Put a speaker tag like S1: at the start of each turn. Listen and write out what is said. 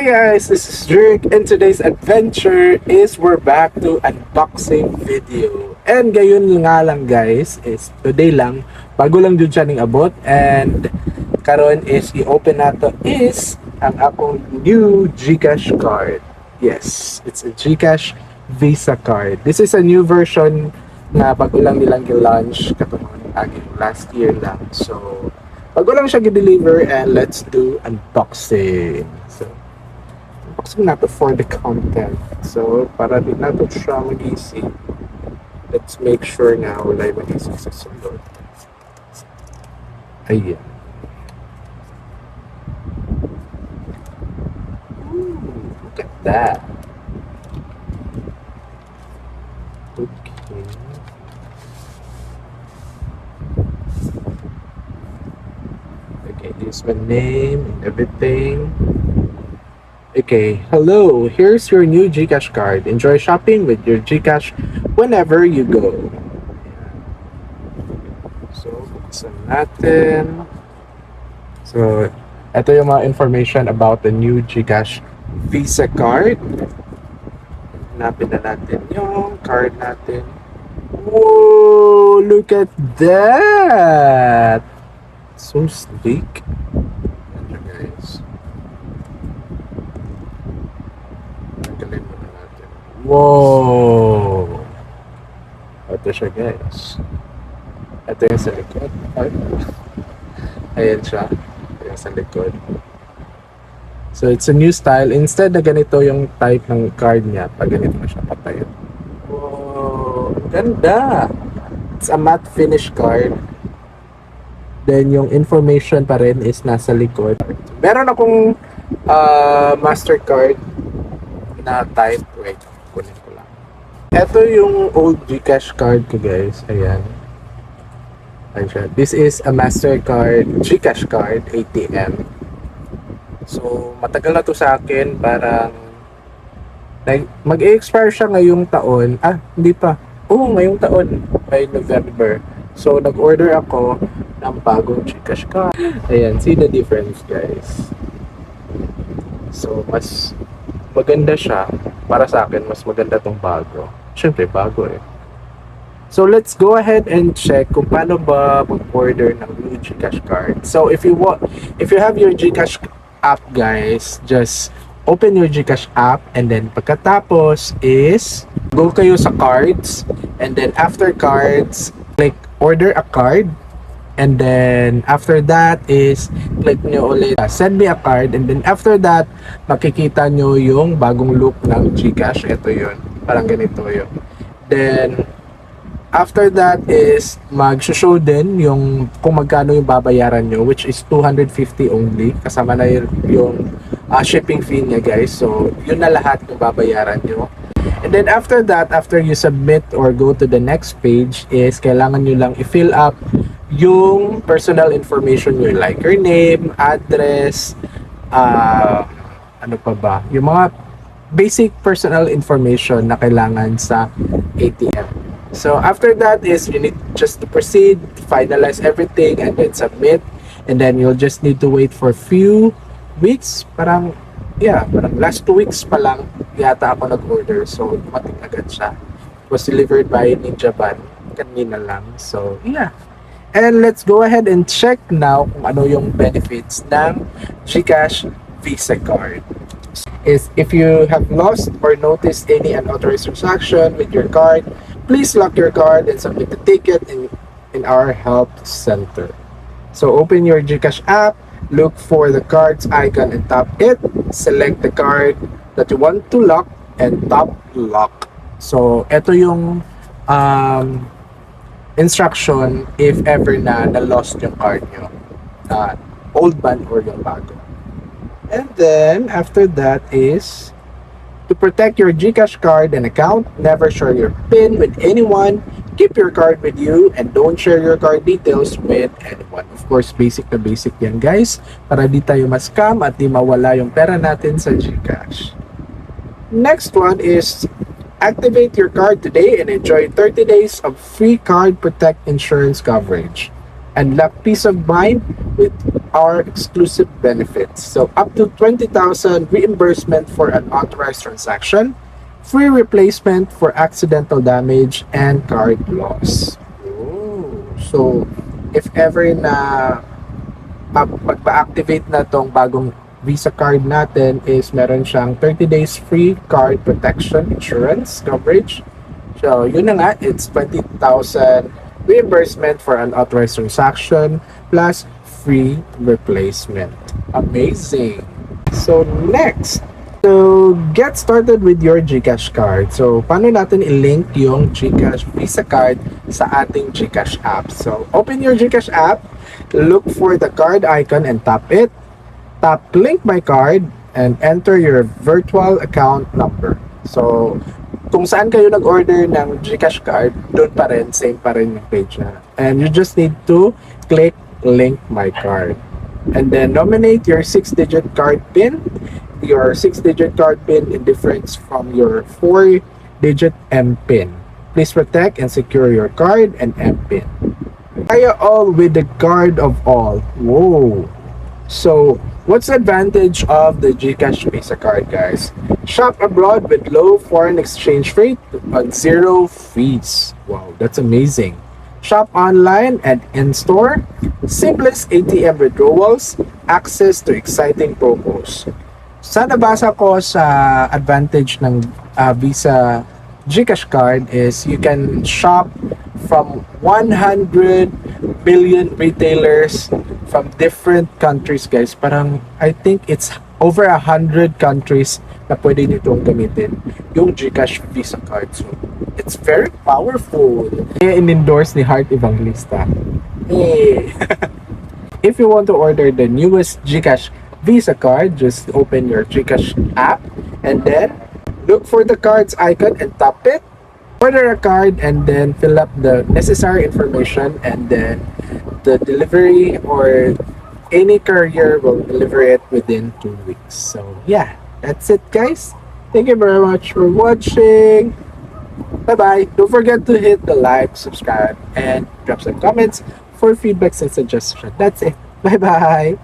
S1: Hi guys, this is Joric, and today's adventure is we're back to unboxing video. And gayon nga lang guys, is today lang, bago lang dun siya ning abot, and karon is i-open nato is ang akong new GCash card. Yes, it's a GCash VISA card. This is a new version na bago lang nilang i-launch katong aging last year lang. So, bago lang siya gi-deliver, and let's do unboxing. So, unboxing nato for the content. So, para di nato siya mag-easy, let's make sure na wala yung mag-easy sa sunod. Ayan. Ooh, look at that. Okay. Okay, here's my name and everything. Okay, hello, here's your new GCash card. Enjoy shopping with your GCash whenever you go. So, buksan natin. So, ito yung mga information about the new GCash VISA card. Hanapin na natin yung card natin. Whoa, look at that! So sleek. Ayan guys. Tanggalin muna natin. Whoa! Ito siya guys. Ito yung sa likod. Ayan siya. Ito yung sa likod. So it's a new style. Instead na ganito yung type ng card niya, pag ganito na siya patayo. Whoa! Ganda! It's a matte finish card. Then yung information pa rin is nasa likod. Meron akong Mastercard na type. Wait, kunin ko lang. Ito yung old GCash card ko guys. Ayan. Ayan siya. This is a Mastercard GCash card ATM. So matagal na to sa akin. Parang mag-expire siya ngayong taon. Hindi pa. Ngayong taon. By November. So nag-order ako ng bagong GCash card. Ayan, see the difference guys. So mas maganda siya. Para sa akin, mas maganda tong bago. Siyempre bago eh. So let's go ahead and check kung paano ba mag-order ng new GCash card. So if you have your GCash app guys, just open your GCash app, and then pagkatapos is go kayo sa cards, and then after cards, click order a card, and then after that is click nyo ulit send me a card, and then after that makikita nyo yung bagong look ng GCash. Ito yun, parang ganito yun. Then after that is mag-show din yung kung magkano yung babayaran nyo, which is 250 only, kasama na yung shipping fee niya guys. So yun na lahat yung babayaran nyo. And then after that, after you submit or go to the next page, is kailangan nyo lang i-fill up yung personal information nyo, like your name, address, ano pa ba, yung mga basic personal information na kailangan sa ATM. So after that is you need just to proceed, finalize everything, and then submit. And then you'll just need to wait for a few weeks. Parang last 2 weeks pa lang yata ako nag-order. So dumating agad siya. It was delivered by Ninja Van kanina lang. So yeah. And let's go ahead and check now kung ano yung benefits ng GCash VISA card. Is if you have lost or noticed any unauthorized transaction with your card, please lock your card and submit the ticket in our help center. So open your GCash app, look for the card's icon and tap it. Select the card that you want to lock and tap lock. So ito yung instruction if ever na lost yung card nyo, old ban or yung bago. And then after that is to protect your GCash card and account, never share your PIN with anyone. Keep your card with you and don't share your card details with anyone. Of course, basic na basic yan guys, para di tayo ma-scam at di mawala yung pera natin sa GCash. Next one is activate your card today and enjoy 30 days of free card protect insurance coverage. Unlock peace of mind with are exclusive benefits. So up to 20,000 reimbursement for an authorized transaction, free replacement for accidental damage, and card loss. Oh, so if ever na pagpa-activate na tong bagong Visa card natin is meron siyang 30 days free card protection insurance coverage. So, yun na nga, it's 20,000 reimbursement for an authorized transaction plus free replacement. Amazing! So, next, so get started with your GCash card. So, paano natin i-link yung GCash Visa card sa ating GCash app? So, open your GCash app, look for the card icon and tap it. Tap link my card and enter your virtual account number. So, kung saan kayo nag-order ng GCash card, doon pa rin, same pa rin yung page na. And you just need to click link my card. And then nominate your 6-digit card PIN. Your 6-digit card PIN is different from your 4-digit MPIN. Please protect and secure your card and MPIN. Kaya all with the card of all. Whoa! So, what's the advantage of the GCash Visa card, guys? Shop abroad with low foreign exchange rate on zero fees. Wow, that's amazing. Shop online and in-store. Seamless ATM withdrawals. Access to exciting promos. Sa nabasa ko sa advantage ng Visa GCash card is you can shop from 100 billion retailers from different countries, guys. Parang I think it's over 100 countries na pwede nitong gamitin yung GCash Visa card. So it's very powerful. In-endorse ni Heart Evangelista. Hey. If you want to order the newest GCash Visa card, just open your GCash app and then look for the cards icon and tap it. Order a card and then fill up the necessary information, and then the delivery or any courier will deliver it within 2 weeks. So yeah, that's it, guys. Thank you very much for watching. Bye bye. Don't forget to hit the like, subscribe, and drop some comments for feedbacks and suggestions. That's it. Bye bye.